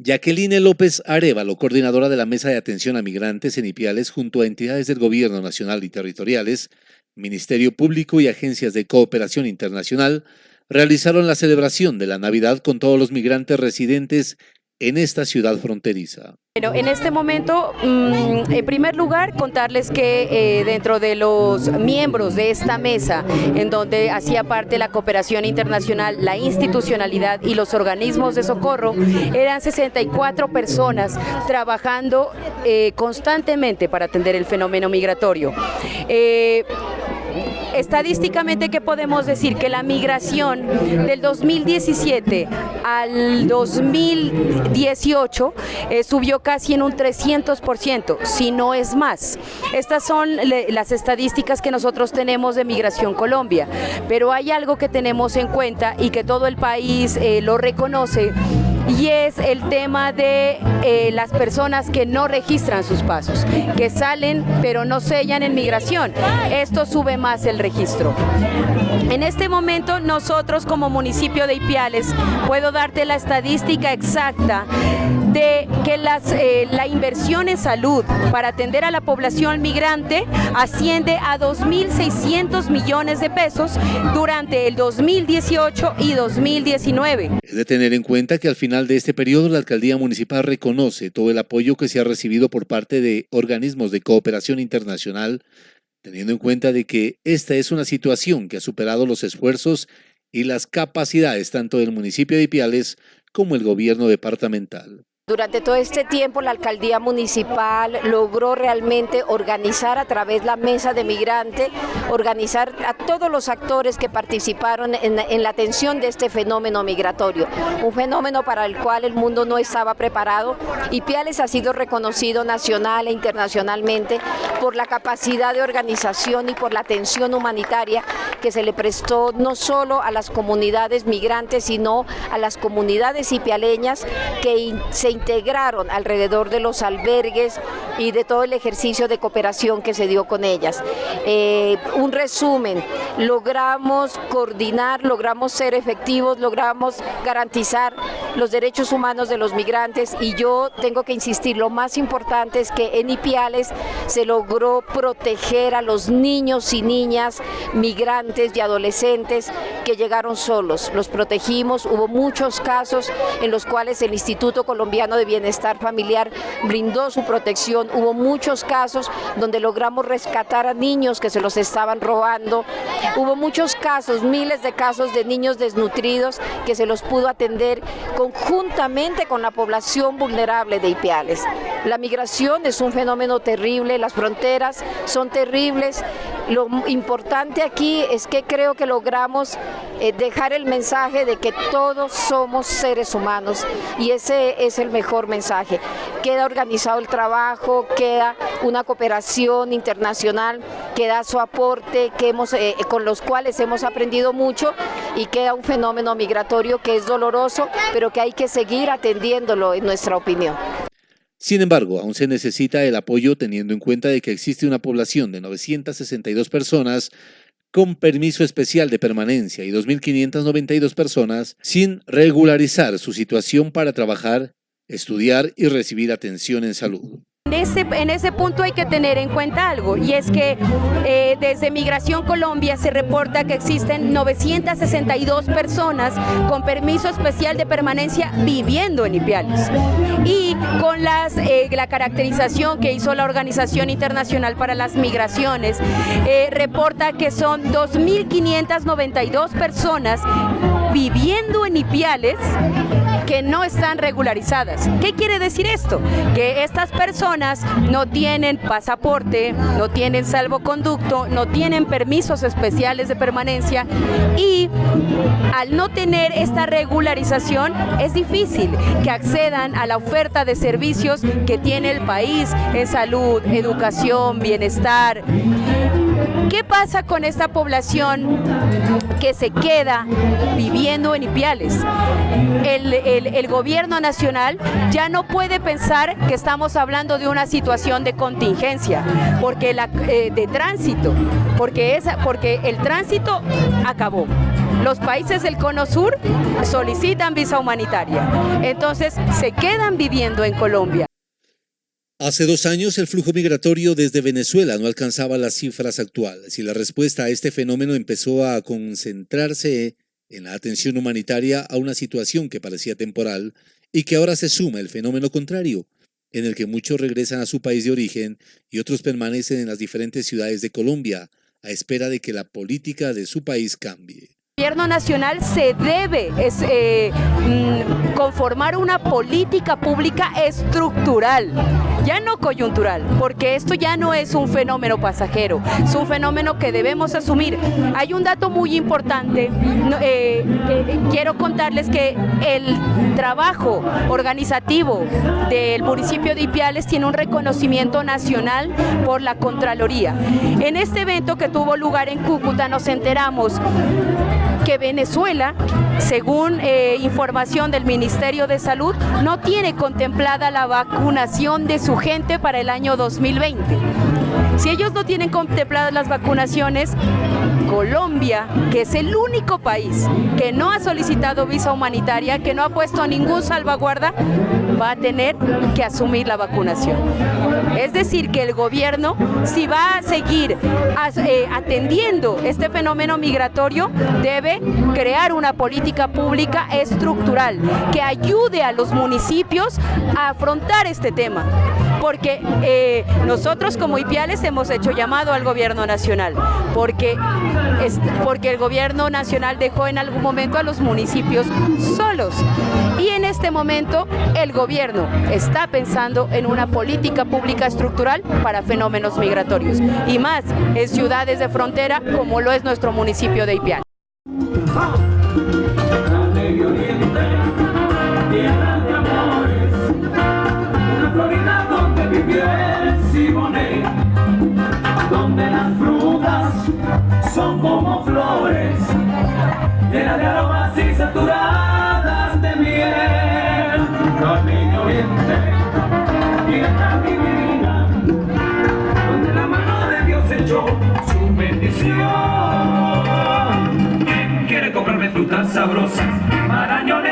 Jacqueline López Arévalo, coordinadora de la Mesa de Atención a Migrantes en Ipiales, junto a entidades del Gobierno Nacional y territoriales, Ministerio Público y agencias de cooperación internacional, realizaron la celebración de la Navidad con todos los migrantes residentes en esta ciudad fronteriza. Bueno, en este momento, en primer lugar, contarles que dentro de los miembros de esta mesa, en donde hacía parte la cooperación internacional, la institucionalidad y los organismos de socorro, eran 64 personas trabajando constantemente para atender el fenómeno migratorio. Estadísticamente, ¿qué podemos decir? Que la migración del 2017 al 2018 subió casi en un 300%, si no es más. Estas son las estadísticas que nosotros tenemos de Migración Colombia, pero hay algo que tenemos en cuenta y que todo el país lo reconoce, y es el tema de las personas que no registran sus pasos, que salen pero no sellan en migración. Esto sube más el registro. En este momento nosotros como municipio de Ipiales, puedo darte la estadística exacta de que la inversión en salud para atender a la población migrante asciende a 2.600 millones de pesos durante el 2018 y 2019. Es de tener en cuenta que al final de este periodo la Alcaldía Municipal reconoce todo el apoyo que se ha recibido por parte de organismos de cooperación internacional, teniendo en cuenta de que esta es una situación que ha superado los esfuerzos y las capacidades tanto del municipio de Ipiales como el gobierno departamental. Durante todo este tiempo la alcaldía municipal logró realmente organizar a través de la mesa de migrante, organizar a todos los actores que participaron en la atención de este fenómeno migratorio, un fenómeno para el cual el mundo no estaba preparado. Ipiales ha sido reconocido nacional e internacionalmente por la capacidad de organización y por la atención humanitaria que se le prestó no solo a las comunidades migrantes, sino a las comunidades ipialeñas que se integraron alrededor de los albergues y de todo el ejercicio de cooperación que se dio con ellas. Un resumen: logramos coordinar, logramos ser efectivos, logramos garantizar los derechos humanos de los migrantes, y yo tengo que insistir, lo más importante es que en Ipiales se logró proteger a los niños y niñas migrantes y adolescentes que llegaron solos. Los protegimos, hubo muchos casos en los cuales el Instituto Colombiano de Bienestar Familiar brindó su protección, hubo muchos casos donde logramos rescatar a niños que se los estaban robando, hubo muchos casos, miles de casos de niños desnutridos que se los pudo atender conjuntamente con la población vulnerable de Ipiales. La migración es un fenómeno terrible, las fronteras son terribles. Lo importante aquí es que creo que logramos dejar el mensaje de que todos somos seres humanos, y ese es el mejor mensaje. Queda organizado el trabajo, queda una cooperación internacional que da su aporte, con los cuales hemos aprendido mucho, y queda un fenómeno migratorio que es doloroso, pero que hay que seguir atendiéndolo, en nuestra opinión. Sin embargo, aún se necesita el apoyo teniendo en cuenta de que existe una población de 962 personas con permiso especial de permanencia y 2.592 personas sin regularizar su situación para trabajar, estudiar y recibir atención en salud. En ese punto hay que tener en cuenta algo, y es que desde Migración Colombia se reporta que existen 962 personas con permiso especial de permanencia viviendo en Ipiales, y con la caracterización que hizo la Organización Internacional para las Migraciones, reporta que son 2.592 personas viviendo en Ipiales que no están regularizadas. ¿Qué quiere decir esto? Que estas personas no tienen pasaporte, no tienen salvoconducto, no tienen permisos especiales de permanencia, y al no tener esta regularización es difícil que accedan a la oferta de servicios que tiene el país en salud, educación, bienestar. ¿Qué pasa con esta población que se queda viviendo en Ipiales? El gobierno nacional ya no puede pensar que estamos hablando de una situación de contingencia, porque de tránsito, porque el tránsito acabó. los países del Cono Sur solicitan visa humanitaria. Entonces se quedan viviendo en Colombia. Hace 2 años el flujo migratorio desde Venezuela no alcanzaba las cifras actuales y la respuesta a este fenómeno empezó a concentrarse en la atención humanitaria a una situación que parecía temporal y que ahora se suma el fenómeno contrario, en el que muchos regresan a su país de origen y otros permanecen en las diferentes ciudades de Colombia a espera de que la política de su país cambie. El gobierno nacional se debe conformar una política pública estructural, ya no coyuntural, porque esto ya no es un fenómeno pasajero, es un fenómeno que debemos asumir. Hay un dato muy importante, quiero contarles que el trabajo organizativo del municipio de Ipiales tiene un reconocimiento nacional por la Contraloría. En este evento que tuvo lugar en Cúcuta nos enteramos que Venezuela, según información del Ministerio de Salud, no tiene contemplada la vacunación de su gente para el año 2020. Si ellos no tienen contempladas las vacunaciones, Colombia, que es el único país que no ha solicitado visa humanitaria, que no ha puesto ningún salvaguarda, va a tener que asumir la vacunación. Es decir, que el gobierno, si va a seguir atendiendo este fenómeno migratorio, debe crear una política pública estructural que ayude a los municipios a afrontar este tema. Porque nosotros como Ipiales hemos hecho llamado al gobierno nacional, porque el gobierno nacional dejó en algún momento a los municipios solos. Y en este momento el gobierno está pensando en una política pública estructural para fenómenos migratorios, y más en ciudades de frontera como lo es nuestro municipio de Ipiales. Donde las frutas son como flores, llenas de aromas y saturadas de miel. Camino oriente, tierra divina, donde la mano de Dios echó su bendición. ¿Quién quiere comprarme frutas sabrosas? Marañones